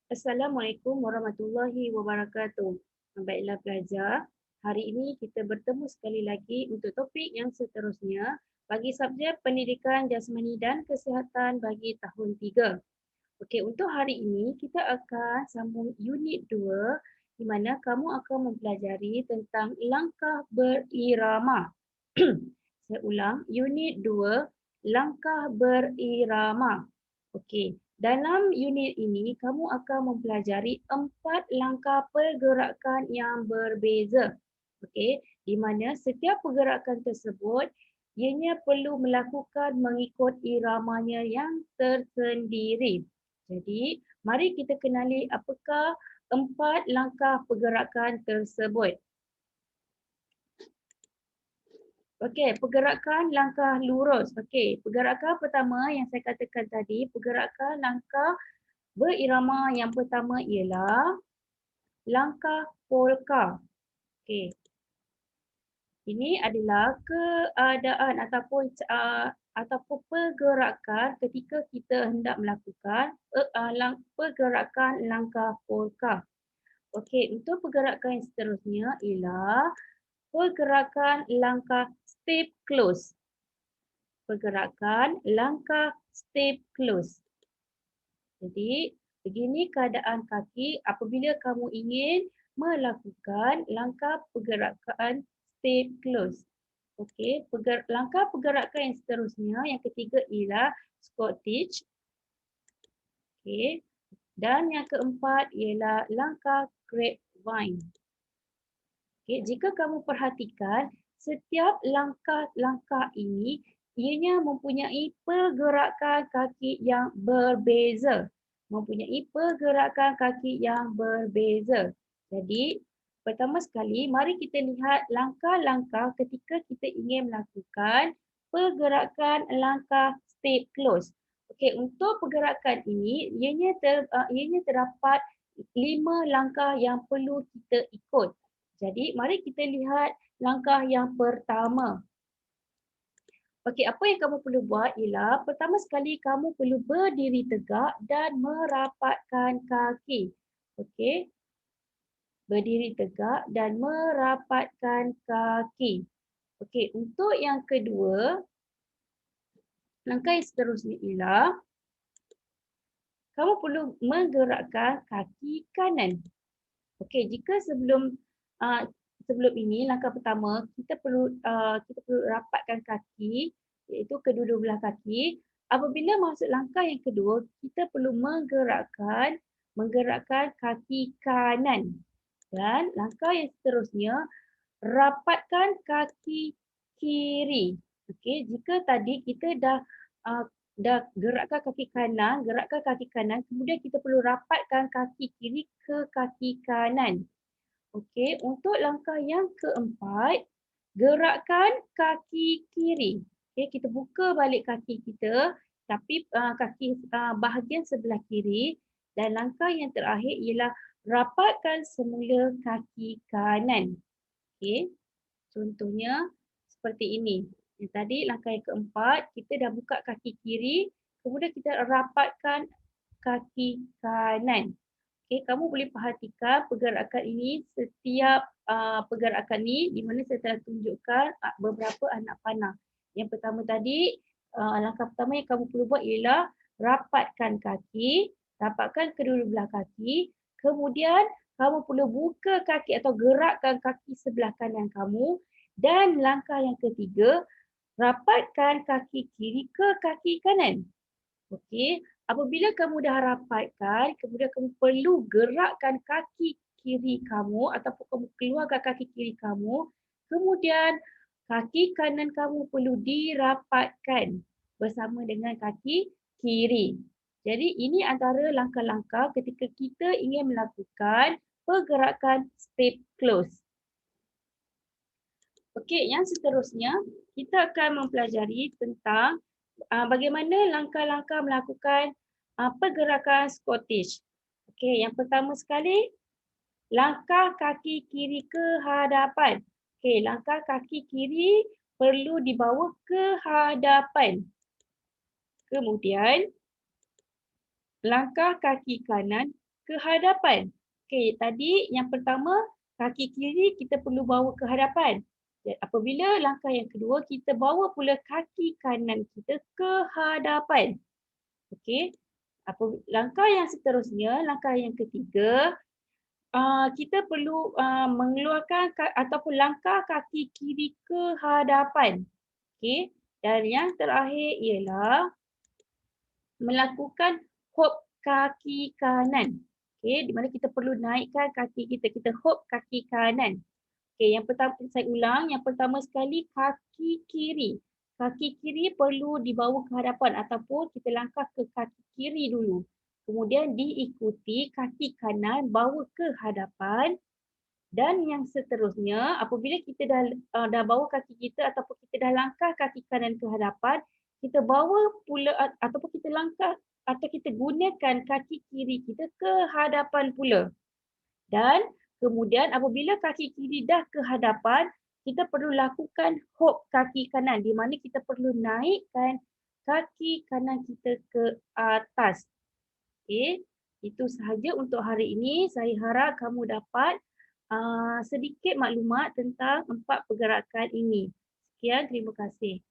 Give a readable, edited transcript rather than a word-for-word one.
Assalamualaikum warahmatullahi wabarakatuh. Baiklah pelajar, hari ini kita bertemu sekali lagi untuk topik yang seterusnya bagi subjek pendidikan jasmani dan kesihatan bagi tahun 3. Okey, untuk hari ini kita akan sambung unit 2 di mana kamu akan mempelajari tentang langkah berirama. Saya ulang, unit 2, langkah berirama. Okey, dalam unit ini kamu akan mempelajari 4 langkah pergerakan yang berbeza. Okey, di mana setiap pergerakan tersebut ianya perlu melakukan mengikut iramanya yang tersendiri. Jadi, mari kita kenali apakah 4 langkah pergerakan tersebut. Okey, pergerakan langkah lurus. Okey, pergerakan pertama yang saya katakan tadi, pergerakan langkah berirama yang pertama ialah langkah polka. Okey, ini adalah keadaan ataupun pergerakan ketika kita hendak melakukan pergerakan langkah polka. Okey, untuk pergerakan yang seterusnya ialah pergerakan langkah step close. Pergerakan langkah step close. Jadi, begini keadaan kaki apabila kamu ingin melakukan langkah pergerakan step close. Okey, langkah pergerakan yang seterusnya, yang ketiga ialah Scottish. Okey, dan yang keempat ialah langkah grapevine. Okey, jika kamu perhatikan, setiap langkah-langkah ini ianya mempunyai pergerakan kaki yang berbeza. Mempunyai pergerakan kaki yang berbeza. Jadi, pertama sekali, mari kita lihat langkah-langkah ketika kita ingin melakukan pergerakan langkah step close. Okey, untuk pergerakan ini, ianya terdapat 5 langkah yang perlu kita ikut. Jadi, mari kita lihat langkah yang pertama. Okey, apa yang kamu perlu buat ialah pertama sekali kamu perlu berdiri tegak dan merapatkan kaki. Okey, berdiri tegak dan merapatkan kaki. Okey, untuk yang kedua, langkah yang seterusnya ialah kamu perlu menggerakkan kaki kanan. Okey, jika uh, sebelum ini langkah pertama kita perlu rapatkan kaki, iaitu kedua-dua belah kaki. Apabila masuk langkah yang kedua, kita perlu menggerakkan kaki kanan. Dan langkah yang seterusnya, rapatkan kaki kiri. Okey, jika tadi kita dah gerakkan kaki kanan, kemudian kita perlu rapatkan kaki kiri ke kaki kanan. Okey, untuk langkah yang keempat, gerakkan kaki kiri. Okey, kita buka balik kaki kita, tapi bahagian sebelah kiri. Dan langkah yang terakhir ialah rapatkan semula kaki kanan. Okey, contohnya seperti ini. Yang tadi langkah yang keempat, kita dah buka kaki kiri, kemudian kita rapatkan kaki kanan. Okey, kamu boleh perhatikan pergerakan ini, setiap pergerakan ni di mana saya telah tunjukkan beberapa anak panah. Yang pertama tadi, langkah pertama yang kamu perlu buat ialah rapatkan kedua belah kaki, kemudian kamu perlu buka kaki atau gerakkan kaki sebelah kanan kamu, dan langkah yang ketiga, rapatkan kaki kiri ke kaki kanan. Okey, apabila kamu dah rapatkan, kemudian kamu perlu gerakkan kaki kiri kamu ataupun kamu keluarkan kaki kiri kamu, kemudian kaki kanan kamu perlu dirapatkan bersama dengan kaki kiri. Jadi ini antara langkah-langkah ketika kita ingin melakukan pergerakan step close. Okey, yang seterusnya kita akan mempelajari tentang bagaimana langkah-langkah melakukan pergerakan Scottish. Okey, yang pertama sekali, langkah kaki kiri ke hadapan. Okey, langkah kaki kiri perlu dibawa ke hadapan. Kemudian, langkah kaki kanan ke hadapan. Okey, tadi yang pertama kaki kiri kita perlu bawa ke hadapan. Dan apabila langkah yang kedua kita bawa pula kaki kanan kita ke hadapan. Okey. Langkah yang seterusnya, langkah yang ketiga, kita perlu mengeluarkan ataupun langkah kaki kiri ke hadapan. Okey. Dan yang terakhir ialah melakukan hop kaki kanan. Okey, di mana kita perlu naikkan kaki kita. Kita hop kaki kanan. Okey, yang pertama saya ulang, yang pertama sekali kaki kiri. Kaki kiri perlu dibawa ke hadapan ataupun kita langkah ke kaki kiri dulu. Kemudian diikuti kaki kanan bawa ke hadapan dan yang seterusnya apabila kita dah bawa kaki kita ataupun kita dah langkah kaki kanan ke hadapan, kita bawa pula ataupun kita langkah atau kita gunakan kaki kiri kita ke hadapan pula. Dan kemudian apabila kaki kiri dah ke hadapan, kita perlu lakukan hop kaki kanan di mana kita perlu naikkan kaki kanan kita ke atas. Okey, itu sahaja untuk hari ini. Saya harap kamu dapat sedikit maklumat tentang 4 pergerakan ini. Sekian, terima kasih.